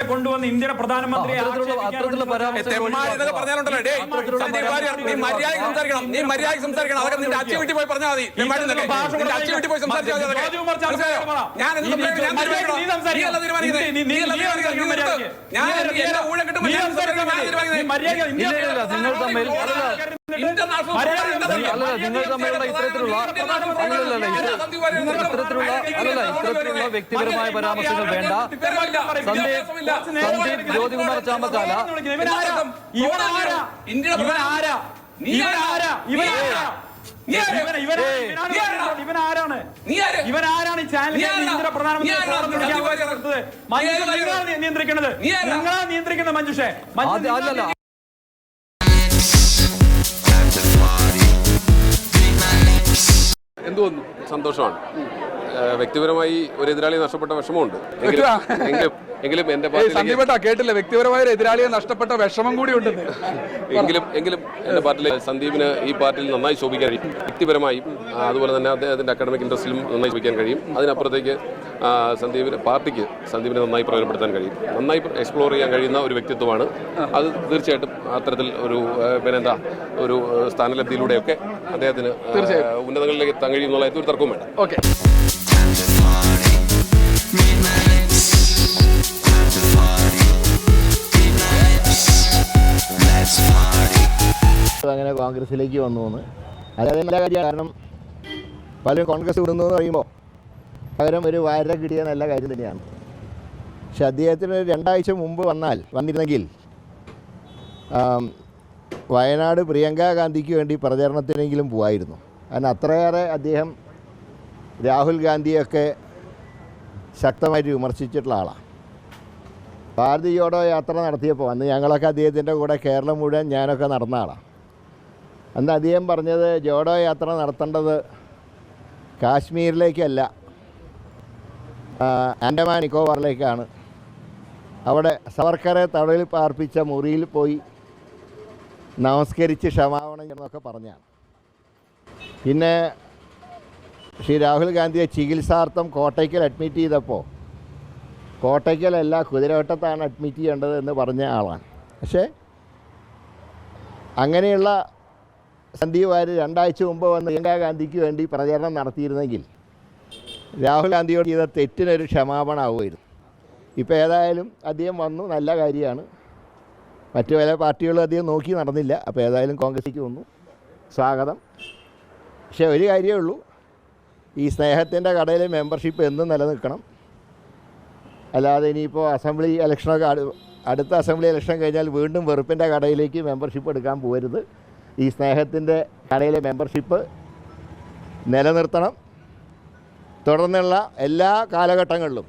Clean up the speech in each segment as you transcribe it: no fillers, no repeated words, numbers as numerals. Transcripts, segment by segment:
കൊണ്ടുവന്ന് ഇന്ത്യയുടെ പ്രധാനമന്ത്രിയെ ഇത്തരത്തിലുള്ള വ്യക്തിപരമായ പരാമർശങ്ങൾ വേണ്ട. സന്ദീപ് ജ്യോതികുമാർ ചാമക്കാല ഇവനാരാണ് ഈ ചാനലിന്റെ പ്രധാനമന്ത്രി നിയന്ത്രിക്കുന്നത്? നിങ്ങളാ നിയന്ത്രിക്കുന്നത് മഞ്ജുഷേ. അല്ലല്ല, എന്തുവന്നു സന്തോഷമാണ്. വ്യക്തിപരമായി ഒരു എതിരാളിയെ നഷ്ടപ്പെട്ട വിഷമമുണ്ട്. എങ്കിലും എന്റെ കേട്ടില്ല, വ്യക്തിപരമായ ഒരു എതിരാളിയെ നഷ്ടപ്പെട്ട വിഷമം കൂടി ഉണ്ട്. എങ്കിലും എന്റെ പാർട്ടിയിലെ സന്ദീപിന് ഈ പാർട്ടിയിൽ നന്നായി ശോഭിക്കാൻ കഴിയും. വ്യക്തിപരമായും അതുപോലെ തന്നെ അദ്ദേഹത്തിന്റെ അക്കാഡമിക് ഇൻട്രസ്റ്റിലും നന്നായി ശോഭിക്കാൻ കഴിയും. അതിനപ്പുറത്തേക്ക് സന്ദീപിനെ നന്നായി പ്രയോജനപ്പെടുത്താൻ കഴിയും. നന്നായി എക്സ്പ്ലോർ ചെയ്യാൻ കഴിയുന്ന ഒരു വ്യക്തിത്വമാണ് അത്. തീർച്ചയായിട്ടും അത്തരത്തിൽ ഒരു സ്ഥാനലബ്ധിയിലൂടെയൊക്കെ അദ്ദേഹത്തിന് ഉന്നതങ്ങളിലേക്ക് എത്താൻ കഴിയുന്നുള്ള ഒരു തർക്കവും വേണ്ട. ഓക്കെ, അങ്ങനെ കോൺഗ്രസിലേക്ക് വന്നു അതായത് നല്ല കാര്യമാണ്. കാരണം പലരും കോൺഗ്രസ് വിടുന്നു എന്ന് പറയുമ്പോൾ പകരം ഒരു വാര കിട്ടിയ നല്ല കാര്യം തന്നെയാണ്. പക്ഷെ അദ്ദേഹത്തിന് 2 ആഴ്ച മുമ്പ് വന്നിരുന്നെങ്കിൽ വയനാട് പ്രിയങ്ക ഗാന്ധിക്ക് വേണ്ടി പ്രചരണത്തിനെങ്കിലും പോവായിരുന്നു. കാരണം അത്രയേറെ അദ്ദേഹം രാഹുൽ ഗാന്ധിയൊക്കെ ശക്തമായിട്ട് വിമർശിച്ചിട്ടുള്ള ആളാണ്. ഭാരത് ജോഡോ യാത്ര നടത്തിയപ്പോൾ അന്ന് ഞങ്ങളൊക്കെ അദ്ദേഹത്തിൻ്റെ കൂടെ കേരളം മുഴുവൻ ഞാനൊക്കെ നടന്ന ആളാണ്. അന്ന് അദ്ദേഹം പറഞ്ഞത് ജോഡോ യാത്ര നടത്തേണ്ടത് കാശ്മീരിലേക്കല്ല, ആൻഡമാൻ നിക്കോബാറിലേക്കാണ്. അവിടെ സവർക്കറെ തടവിൽ പാർപ്പിച്ച മുറിയിൽ പോയി നമസ്കരിച്ച് ക്ഷമാപണം എന്നൊക്കെ പറഞ്ഞാണ്. പിന്നെ ശ്രീ രാഹുൽ ഗാന്ധിയെ ചികിത്സാർത്ഥം കോട്ടയ്ക്കൽ അഡ്മിറ്റ് ചെയ്തപ്പോൾ കോട്ടയ്ക്കലല്ല കുതിരവട്ടത്താണ് അഡ്മിറ്റ് ചെയ്യേണ്ടത് എന്ന് പറഞ്ഞ ആളാണ്. പക്ഷേ അങ്ങനെയുള്ള സന്ദീപ് വാര്യർ 2 ആഴ്ച മുമ്പ് വന്ന് പ്രിയങ്ക ഗാന്ധിക്ക് വേണ്ടി പ്രചരണം നടത്തിയിരുന്നെങ്കിൽ രാഹുൽ ഗാന്ധിയോട് ചെയ്ത തെറ്റിനൊരു ക്ഷമാപണമാവുമായിരുന്നു. ഇപ്പോൾ ഏതായാലും അദ്ദേഹം വന്നു, നല്ല കാര്യമാണ്. മറ്റു പല പാർട്ടികളും അദ്ദേഹം നോക്കി നടന്നില്ല. അപ്പോൾ ഏതായാലും കോൺഗ്രസിലേക്ക് വന്നു, സ്വാഗതം. പക്ഷേ ഒരു കാര്യമേ ഉള്ളൂ, ഈ സ്നേഹത്തിൻ്റെ കടയിലെ മെമ്പർഷിപ്പ് എന്നും നിലനിൽക്കണം. അല്ലാതെ ഇനിയിപ്പോൾ അസംബ്ലി ഇലക്ഷനൊക്കെ അടുത്ത അസംബ്ലി ഇലക്ഷൻ കഴിഞ്ഞാൽ വീണ്ടും വെറുപ്പിൻ്റെ കടയിലേക്ക് മെമ്പർഷിപ്പ് എടുക്കാൻ പോകരുത്. ഈ സ്നേഹത്തിൻ്റെ കടയിലെ മെമ്പർഷിപ്പ് നിലനിർത്തണം. തുടർന്നുള്ള എല്ലാ കാലഘട്ടങ്ങളിലും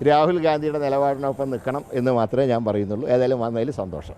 രാഹുൽ ഗാന്ധിയുടെ നിലപാടിനൊപ്പം നിൽക്കണം എന്ന് മാത്രമേ ഞാൻ പറയുന്നുള്ളൂ. ഏതായാലും വന്നതിൽ സന്തോഷം.